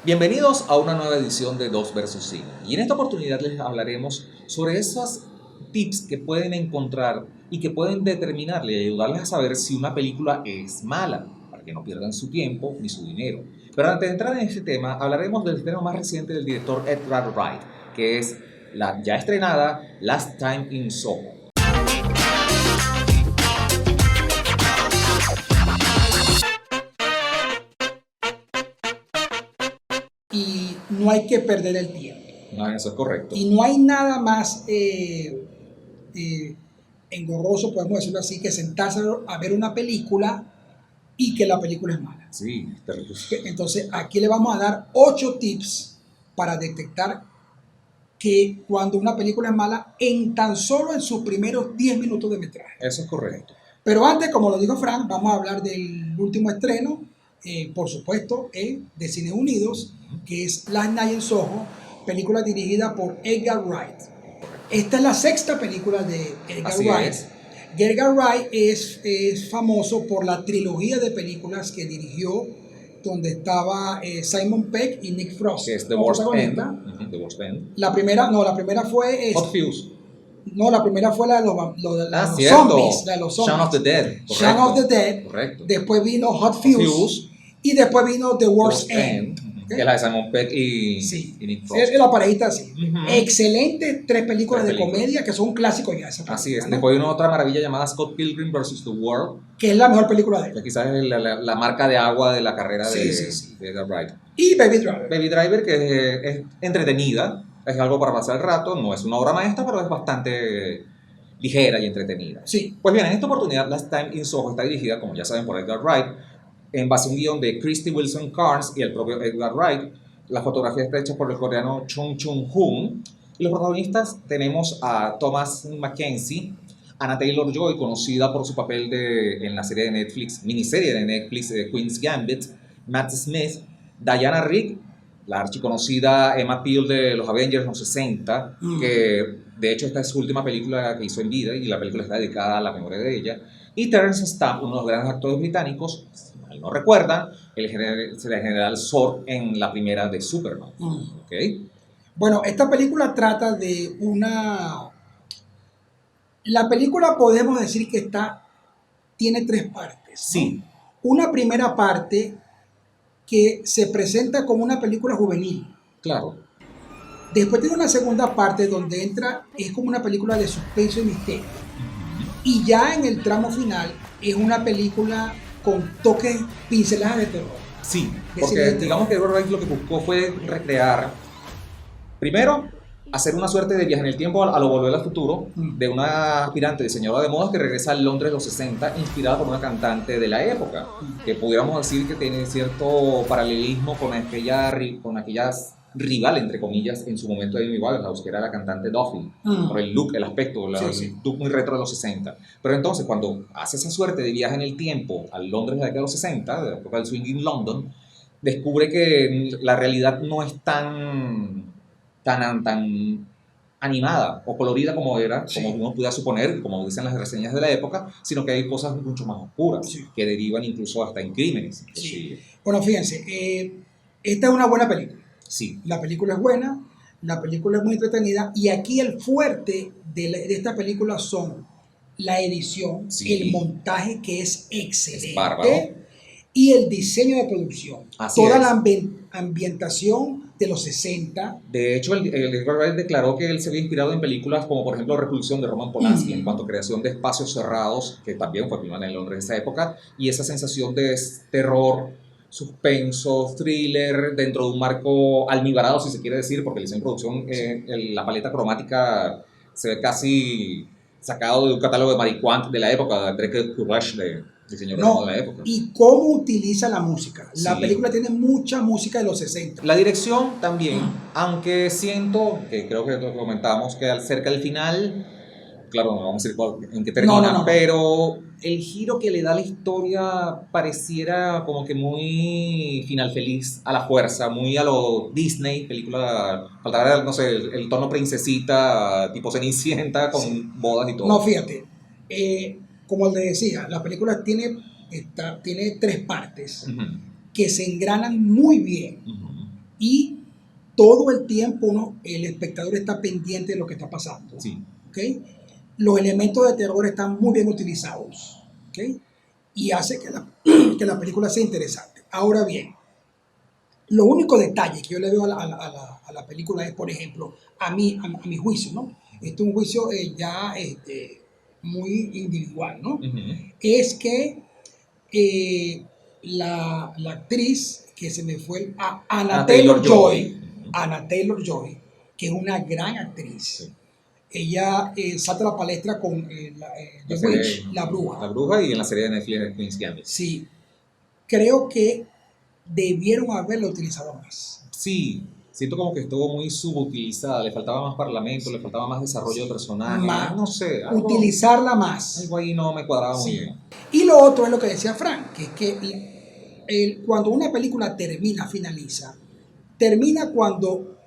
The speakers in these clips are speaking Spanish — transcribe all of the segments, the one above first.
Bienvenidos a una nueva edición de 2 versus Cine. Y en esta oportunidad les hablaremos sobre esos tips que pueden encontrar y que pueden determinarle y ayudarles a saber si una película es mala, para que no pierdan su tiempo ni su dinero. Pero antes de entrar en este tema, hablaremos del estreno más reciente del director Edgar Wright, que es la ya estrenada Last Time in Soho. Y no hay que perder el tiempo. No, eso es correcto. Y no hay nada más engorroso, podemos decirlo así, que sentarse a ver una película y que la película es mala. Sí, terrible. Entonces, aquí le vamos a dar 8 tips para detectar que cuando una película es mala en tan solo en sus primeros 10 minutos de metraje. Eso es correcto. Pero antes, como lo dijo Frank, vamos a hablar del último estreno, por supuesto, de Cines Unidos, que es Last Night in Soho, película dirigida por Edgar Wright. Esta es la sexta película de Edgar Wright. Edgar Wright es famoso por la trilogía de películas que dirigió, donde estaba Simon Pegg y Nick Frost. Que es The Worst End. The Worst End. La primera fue... Hot Fuzz. No, la primera fue la de los zombies. La de los zombies. Shaun of the Dead. Shaun of the Dead. Correcto. Después vino Hot Fuzz. Y después vino The Worst End. Que es la de Simon Pegg y Nick Frost. Es la parejita así. Excelente, tres películas de comedia que son un clásico ya. Así es. ¿No? Después vino otra maravilla llamada Scott Pilgrim vs. The World. Que es la mejor película de él. Que quizás es la marca de agua de la carrera de Edgar Wright. Y Baby Driver. Baby Driver, que es entretenida. Es algo para pasar el rato. No es una obra maestra, pero es bastante ligera y entretenida. Sí. Pues bien, en esta oportunidad Last Time in Soho está dirigida, como ya saben, por Edgar Wright, en base a un guión de Christy Wilson Cairns y el propio Edgar Wright. La fotografía está hecha por el coreano Chung Chung-hoon. Y los protagonistas tenemos a Thomas Mackenzie, Anna Taylor-Joy, conocida por su papel en la serie de Netflix, miniserie de Netflix, Queen's Gambit, Matt Smith, Diana Rigg, la archiconocida Emma Peel de los Avengers en los 60, que de hecho esta es su última película que hizo en vida y la película está dedicada a la memoria de ella, y Terence Stamp, uno de los grandes actores británicos, si mal no recuerdan, el general Zod en la primera de Superman. ¿Okay? Bueno, esta película trata de una... La película podemos decir que tiene 3 partes, ¿no? Sí. Una primera parte que se presenta como una película juvenil. Claro. Después tiene una segunda parte donde es como una película de suspenso y misterio. Y ya en el tramo final es una película con toques, pinceladas de terror. Sí, porque digamos que Edgar Wright lo que buscó fue recrear, primero, hacer una suerte de viaje en el tiempo a lo Volver al Futuro, de una aspirante diseñadora de modas que regresa a Londres de los 60, inspirada por una cantante de la época, que pudiéramos decir que tiene cierto paralelismo con aquellas rival, entre comillas, en su momento de Amy Winehouse, que era la cantante Duffy, por el look, el aspecto, el look muy retro de los 60. Pero entonces, cuando hace esa suerte de viaje en el tiempo al Londres de la década de los 60, de la época del swing in London, descubre que la realidad no es tan animada o colorida como era, como uno pudiera suponer, como dicen las reseñas de la época, sino que hay cosas mucho más oscuras, que derivan incluso hasta en crímenes. Sí. Bueno, fíjense, esta es una buena película. Sí. La película es buena, la película es muy entretenida, y aquí el fuerte de esta película son la edición, el montaje, que es excelente, y el diseño de producción. Toda la ambientación de los 60. De hecho, el Edgar Wright declaró que él se había inspirado en películas como, por ejemplo, Repulsión de Roman Polanski, en cuanto a creación de espacios cerrados, que también fue filmada en Londres en esa época, y esa sensación de terror, suspenso, thriller, dentro de un marco almibarado, si se quiere decir, porque el diseño de producción, la paleta cromática se ve casi sacado de un catálogo de marihuana de la época, de André Courage, de diseñador de la época. Y cómo utiliza la música. La película tiene mucha música de los 60. La dirección también, aunque siento, que creo que lo comentamos, que al cerca del final, claro, no vamos a decir en qué termina, pero el giro que le da la historia pareciera como que muy final feliz a la fuerza, muy a lo Disney, película, faltaba, no sé, el tono princesita, tipo Cenicienta, con bodas y todo. No, fíjate, como les decía, la película tiene 3 partes que se engranan muy bien. y todo el tiempo el espectador está pendiente de lo que está pasando. Sí. ¿Okay? Los elementos de terror están muy bien utilizados, ¿okay? Y hace que la película sea interesante. Ahora bien, lo único detalle que yo le veo a la película es, por ejemplo, a mi juicio, ¿no? Este es un juicio ya muy individual, ¿no? Es que la actriz que se me fue, Anna Taylor-Joy, Anna Taylor-Joy, que es una gran actriz. Sí. Ella salta a la palestra con The Witch, la bruja. La bruja, y en la serie de Netflix Queen's Gambit. Sí, creo que debieron haberlo utilizado más. Sí, siento como que estuvo muy subutilizada, le faltaba más parlamento, le faltaba más desarrollo de personaje, no sé. Utilizarla más. Algo ahí no me cuadraba muy bien. Y lo otro es lo que decía Frank, que es que cuando una película finaliza, termina cuando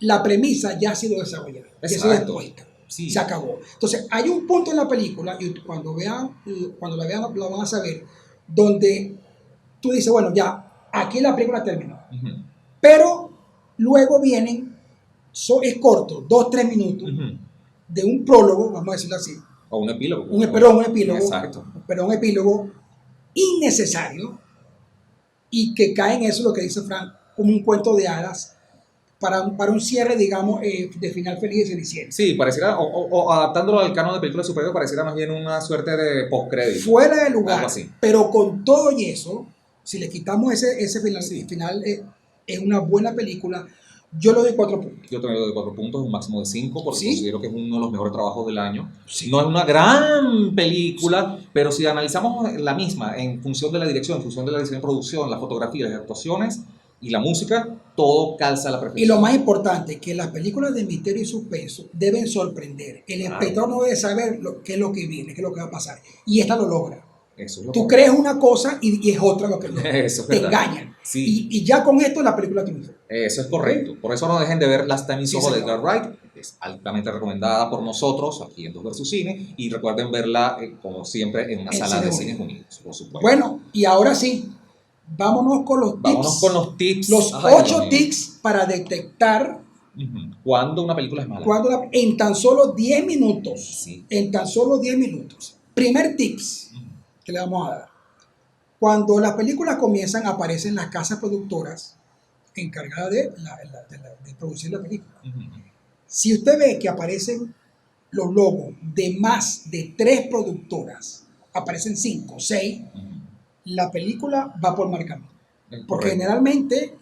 la premisa ya ha sido desarrollada, ya ha sido expuesta. Sí. Se acabó. Entonces, hay un punto en la película, y cuando la vean, lo van a saber, donde tú dices, bueno, ya, aquí la película terminó. Pero luego vienen, es corto, 2-3 minutos, de un prólogo, vamos a decirlo así. O un epílogo. Un epílogo. Exacto. Pero un epílogo innecesario y que cae en eso lo que dice Frank, como un cuento de hadas para un cierre, digamos, de final feliz de Cenicienta. Sí, pareciera, o adaptándolo al canon de películas superiores, pareciera más bien una suerte de postcrédito. Fuera de lugar, pero con todo y eso, si le quitamos ese final es una buena película. Yo le doy 4 puntos. Yo también le doy 4 puntos, un máximo de 5, porque considero que es uno de los mejores trabajos del año. Sí. No es una gran película, pero si analizamos la misma en función de la dirección, en función de la diseño de producción, la fotografía, las actuaciones y la música, todo calza a la perfección. Y lo más importante, que las películas de misterio y suspenso deben sorprender. El espectador no debe saber qué es lo que viene, qué es lo que va a pasar. Y esta lo logra. Eso es lo Tú crees una cosa y es otra lo que logra. Eso es te verdad. Engañan. Sí. Y ya con esto la película triunfa. Eso es correcto. Por eso no dejen de ver Last Time in Soho de Edgar Wright. Es altamente recomendada por nosotros aquí en Dos Versus Cine. Y recuerden verla, como siempre, en una sala de Cines Unidos, por supuesto. Bueno, y ahora sí, vámonos con los tips. Los 8 tips para detectar cuando una película es mala. En tan solo 10 minutos. Sí. En tan solo 10 minutos. Primer tips que le vamos a dar. Cuando las películas comienzan, aparecen las casas productoras encargadas de producir la película. Si usted ve que aparecen los logos de más de 3 productoras, aparecen 5, 6, la película va por mal camino. Porque generalmente,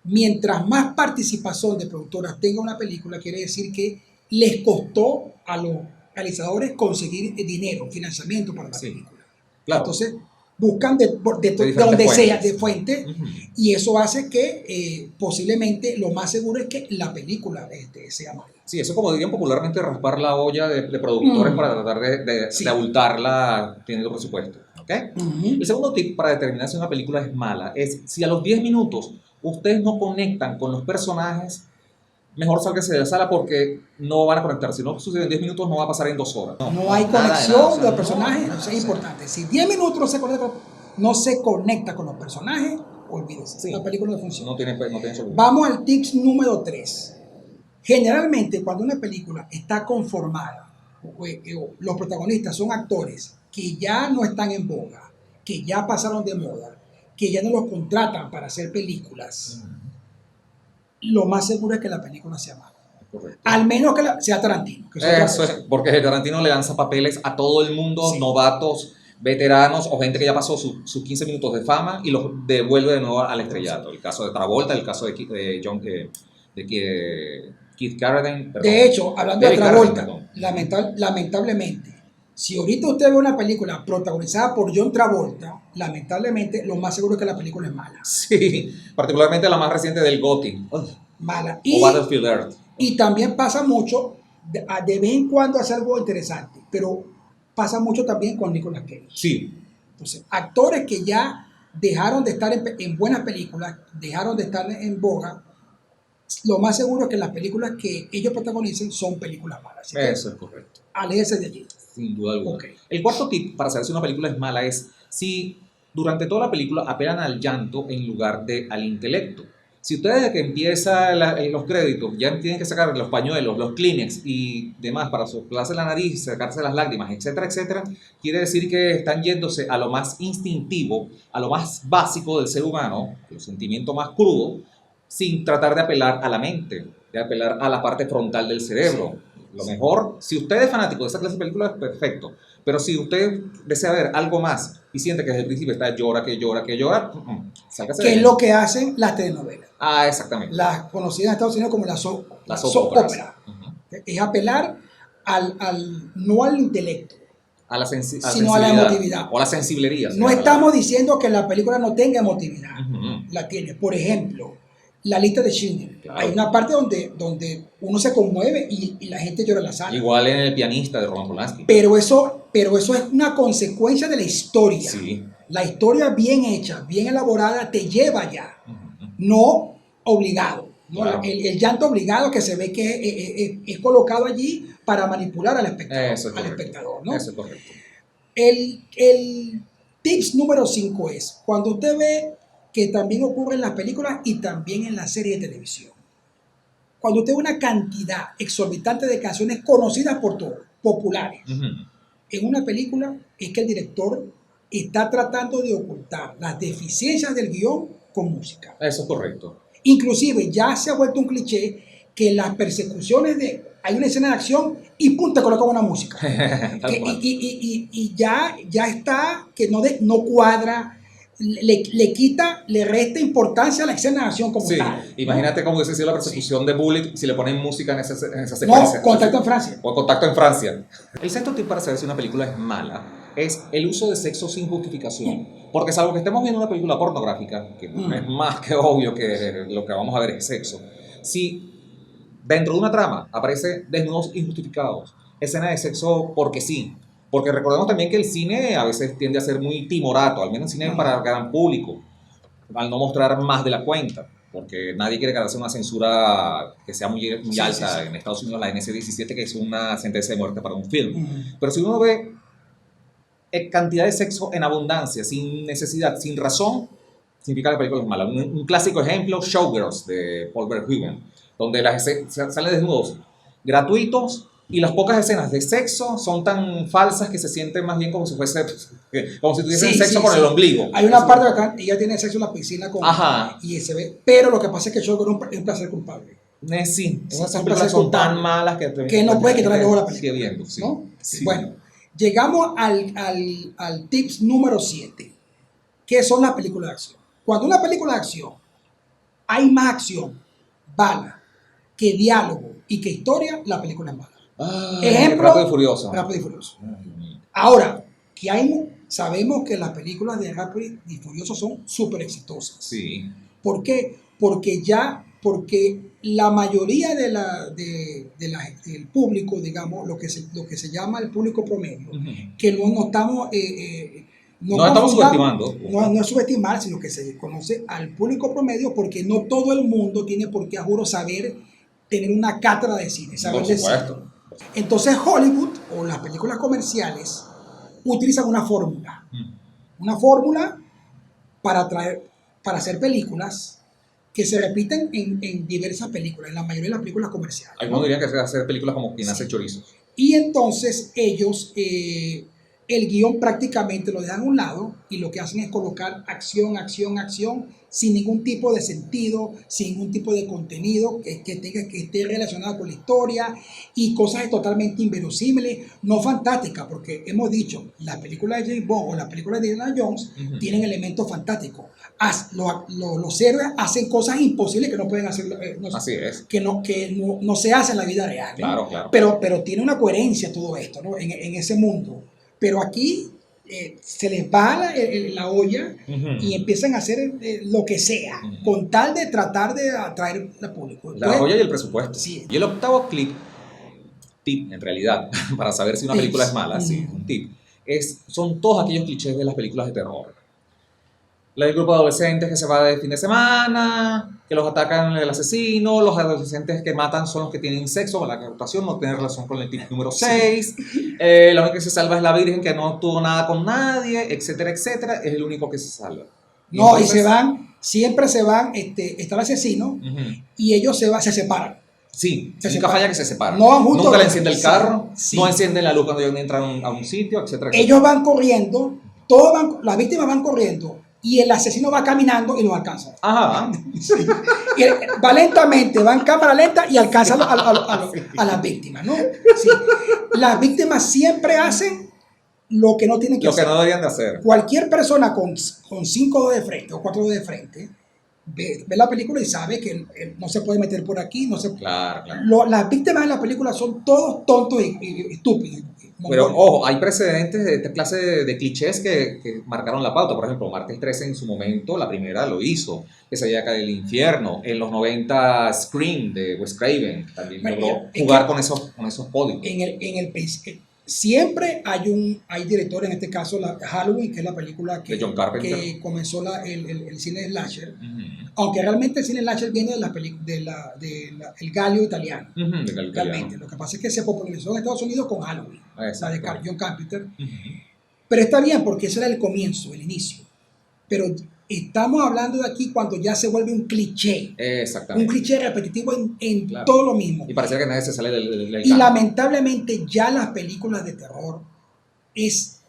mientras más participación de productoras tenga una película, quiere decir que les costó a los realizadores conseguir dinero, financiamiento para la película. Claro. Entonces, buscan de donde sea, de fuente, y eso hace que posiblemente lo más seguro es que la película sea mala. Sí, eso, como dirían popularmente, raspar la olla de productores para tratar de abultarla teniendo presupuesto. ¿Okay? El segundo tip para determinar si una película es mala es: si a los 10 minutos ustedes no conectan con los personajes, mejor sálgase de la sala, porque no van a conectar. Si no sucede en 10 minutos, no va a pasar en 2 horas. No hay conexión de los personajes, eso es importante. Si 10 minutos no se conecta con los personajes, olvídese. La película no funciona. No tiene solución. Vamos al tip número 3. Generalmente, cuando una película está conformada, los protagonistas son actores que ya no están en boga, que ya pasaron de moda, que ya no los contratan para hacer películas, lo más seguro es que la película sea mala. Correcto. Al menos que sea Tarantino. Eso es, porque Tarantino le lanza papeles a todo el mundo, novatos, veteranos o gente que ya pasó sus 15 minutos de fama y los devuelve de nuevo al estrellato. El caso de Travolta, el caso de Keith Carradine. De hecho, hablando de Travolta, lamentablemente, si ahorita usted ve una película protagonizada por John Travolta, lamentablemente lo más seguro es que la película es mala. Sí, particularmente la más reciente del Gotti. Mala. O Battlefield Earth. Y también pasa mucho, de vez en cuando hace algo interesante, pero pasa mucho también con Nicolas Cage. Sí. Entonces, actores que ya dejaron de estar en buenas películas, dejaron de estar en boga, lo más seguro es que las películas que ellos protagonicen son películas malas. Eso es correcto. Aléjese de allí. Sin duda alguna. Okay. El cuarto tip para saber si una película es mala es si durante toda la película apelan al llanto en lugar de al intelecto. Si ustedes desde que empieza los créditos ya tienen que sacar los pañuelos, los Kleenex y demás para soplarse la nariz, sacarse las lágrimas, etcétera, etcétera, quiere decir que están yéndose a lo más instintivo, a lo más básico del ser humano, el sentimiento más crudo, sin tratar de apelar a la mente, de apelar a la parte frontal del cerebro. Lo mejor, si usted es fanático de esa clase de películas, es perfecto. Pero si usted desea ver algo más y siente que desde el principio está llora, sácase de Que es ahí. lo que hacen las telenovelas. Ah, exactamente. Las conocidas en Estados Unidos como la Soap soap operas. opera. Es apelar no al intelecto, A la sino a la emotividad. O a la sensiblería. No estamos diciendo que la película no tenga emotividad. Uh-huh. La tiene. Por ejemplo, la lista de Schindler. Claro. Hay una parte donde uno se conmueve y la gente llora en la sala. Igual en El pianista de Roman Polanski. Pero eso es una consecuencia de la historia. Sí. La historia bien hecha, bien elaborada, te lleva allá. Uh-huh. No obligado. ¿no? Claro. El llanto obligado que se ve que es colocado allí para manipular al espectador. ¿no? Eso es correcto. El tips número 5 es, cuando usted ve que también ocurre en las películas y también en las series de televisión. Cuando usted ve una cantidad exorbitante de canciones conocidas por todos, populares, Uh-huh. en una película, es que el director está tratando de ocultar las deficiencias del guión con música. Eso es correcto. Inclusive ya se ha vuelto un cliché que las persecuciones hay una escena de acción y pum, te colocan una música. y ya está que no cuadra, le quita, le resta importancia a la escena de acción como Sí, tal. imagínate cómo hubiese sido la persecución de Bullet si le ponen música en esa secuencia. No, Contacto en Francia. O Contacto en Francia. El sexto tip para saber si una película es mala es el uso de sexo sin justificación. Porque salvo que estemos viendo una película pornográfica, que es más que obvio que lo que vamos a ver es sexo, si dentro de una trama aparece desnudos injustificados, escena de sexo porque sí. Porque recordemos también que el cine a veces tiende a ser muy timorato, al menos el cine para gran público, al no mostrar más de la cuenta, porque nadie quiere ganarse una censura que sea muy alta. Sí. En Estados Unidos la NC-17, que es una sentencia de muerte para un film. Pero si uno ve cantidad de sexo en abundancia, sin necesidad, sin razón, significa que la película es mala. Un clásico ejemplo, Showgirls, de Paul Verhoeven, donde salen desnudos gratuitos y las pocas escenas de sexo son tan falsas que se sienten más bien como si tuviesen sexo con el ombligo. Hay una parte donde ella tiene sexo en la piscina con Ajá. Y se ve, pero lo que pasa es que Showgirls es un placer culpable. Sí, esas películas son tan malas que no puede quitarle luego la película. Viendo, sí. ¿No? Sí. Bueno, llegamos al tips número 7, que son las películas de acción. Cuando una película de acción hay más acción, bala, que diálogo y que historia, la película es mala. Ejemplo, Rápido y Furioso. Rápido y Furioso. Ahora, sabemos que las películas de Rápido y Furioso son súper exitosas. Sí. ¿Por qué? Porque la mayoría del público, digamos, lo que se llama el público promedio, que no estamos... no estamos subestimando. No es subestimar, sino que se conoce al público promedio, porque no todo el mundo tiene por qué, a juro, tener una cátedra de cine, saber Por de cine. supuesto. Entonces Hollywood o las películas comerciales utilizan una fórmula. Una fórmula para hacer películas que se repiten en diversas películas, en la mayoría de las películas comerciales. Algunos dirían que hacer películas como quien hace chorizos. Y entonces ellos el guión prácticamente lo dejan a un lado y lo que hacen es colocar acción, sin ningún tipo de sentido, sin ningún tipo de contenido que esté relacionado con la historia, y cosas totalmente inverosímiles, no fantásticas, porque hemos dicho, las películas de James Bond o las películas de Indiana Jones tienen elementos fantásticos. Los héroes hacen cosas imposibles que no pueden hacer, así es. que no se hace en la vida real, ¿no? Claro. Pero tiene una coherencia todo esto, ¿no? en ese mundo. Pero aquí se les va la olla y empiezan a hacer lo que sea, con tal de tratar de atraer al público. La olla y el presupuesto. Sí. Y el octavo tip en realidad, para saber si una película es mala, sí, un tip, son todos aquellos clichés de las películas de terror. El grupo de adolescentes que se va de fin de semana, que los atacan el asesino, los adolescentes que matan son los que tienen sexo, la actuación no tiene relación con el tip número 6, la única que se salva es la virgen que no tuvo nada con nadie, etcétera, etcétera, es el único que se salva. No, entonces, y siempre se van, está el asesino y ellos se separan. Sí, Se nunca separan. falla que se separan. No van juntos. Nunca le enciende el Sí, carro, sí. no encienden la luz cuando ellos entran a un sitio, etcétera, etcétera. Ellos van corriendo, las víctimas van corriendo y el asesino va caminando y los alcanza. Ajá. Y va lentamente, va en cámara lenta y alcanza a las víctimas, ¿no? Sí. Las víctimas siempre hacen lo que no tienen que Lo que hacer. no deberían de hacer. Cualquier persona con 5 dedos de frente o 4 dedos de frente ve la película y sabe que no se puede meter por aquí, no se Claro, claro. Las víctimas de la película son todos tontos y estúpidos. Pero ojo, hay precedentes de esta clase de clichés que marcaron la pauta. Por ejemplo, Martes 13 en su momento, la primera lo hizo, que se llama El Infierno. En los 90, Scream de Wes Craven también logró jugar con esos códigos. Siempre hay directores, en este caso Halloween, que es la película De John Carpenter, que comenzó el cine slasher, aunque realmente el cine slasher viene el Galio italiano. Realmente, lo que pasa es que se popularizó en Estados Unidos con Halloween, la de John Carpenter. Pero está bien porque ese era el comienzo, el inicio. Pero estamos hablando de aquí cuando ya se vuelve un cliché. Exactamente. Un cliché repetitivo en todo lo mismo. Y parece que nadie se sale del Y lamentablemente ya las películas de terror es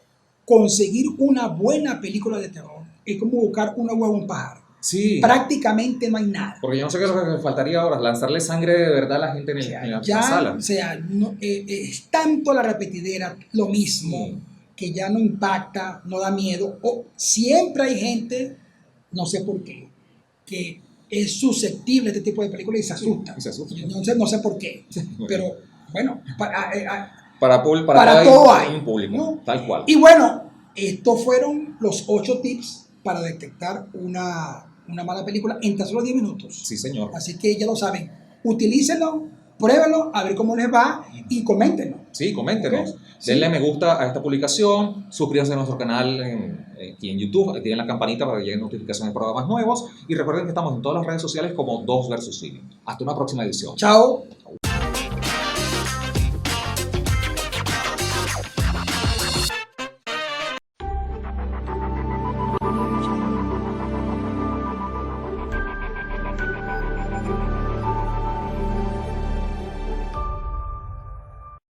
conseguir una buena película de terror. Es como buscar una hueá a un pájaro. Sí. Prácticamente no hay nada. Porque yo no sé qué es lo que me faltaría ahora, lanzarle sangre de verdad a la gente en la sala. O sea, es tanto la repetidera, lo mismo, que ya no impacta, no da miedo. Siempre hay gente, no sé por qué, que es susceptible a este tipo de películas y se asusta. No sé por qué. Pero bueno, para todo hay un público, ¿no? Tal cual. Y bueno, estos fueron los 8 tips para detectar una mala película en tan solo 10 minutos. Sí, señor. Así que ya lo saben. Utilícenlo, pruébenlo, a ver cómo les va y coméntenlo. Sí, coméntenos. Okay. Denle me gusta a esta publicación, suscríbanse a nuestro canal aquí en YouTube, activen la campanita para que lleguen notificaciones de programas nuevos y recuerden que estamos en todas las redes sociales como 2 versus Cine. Hasta una próxima edición. Chao.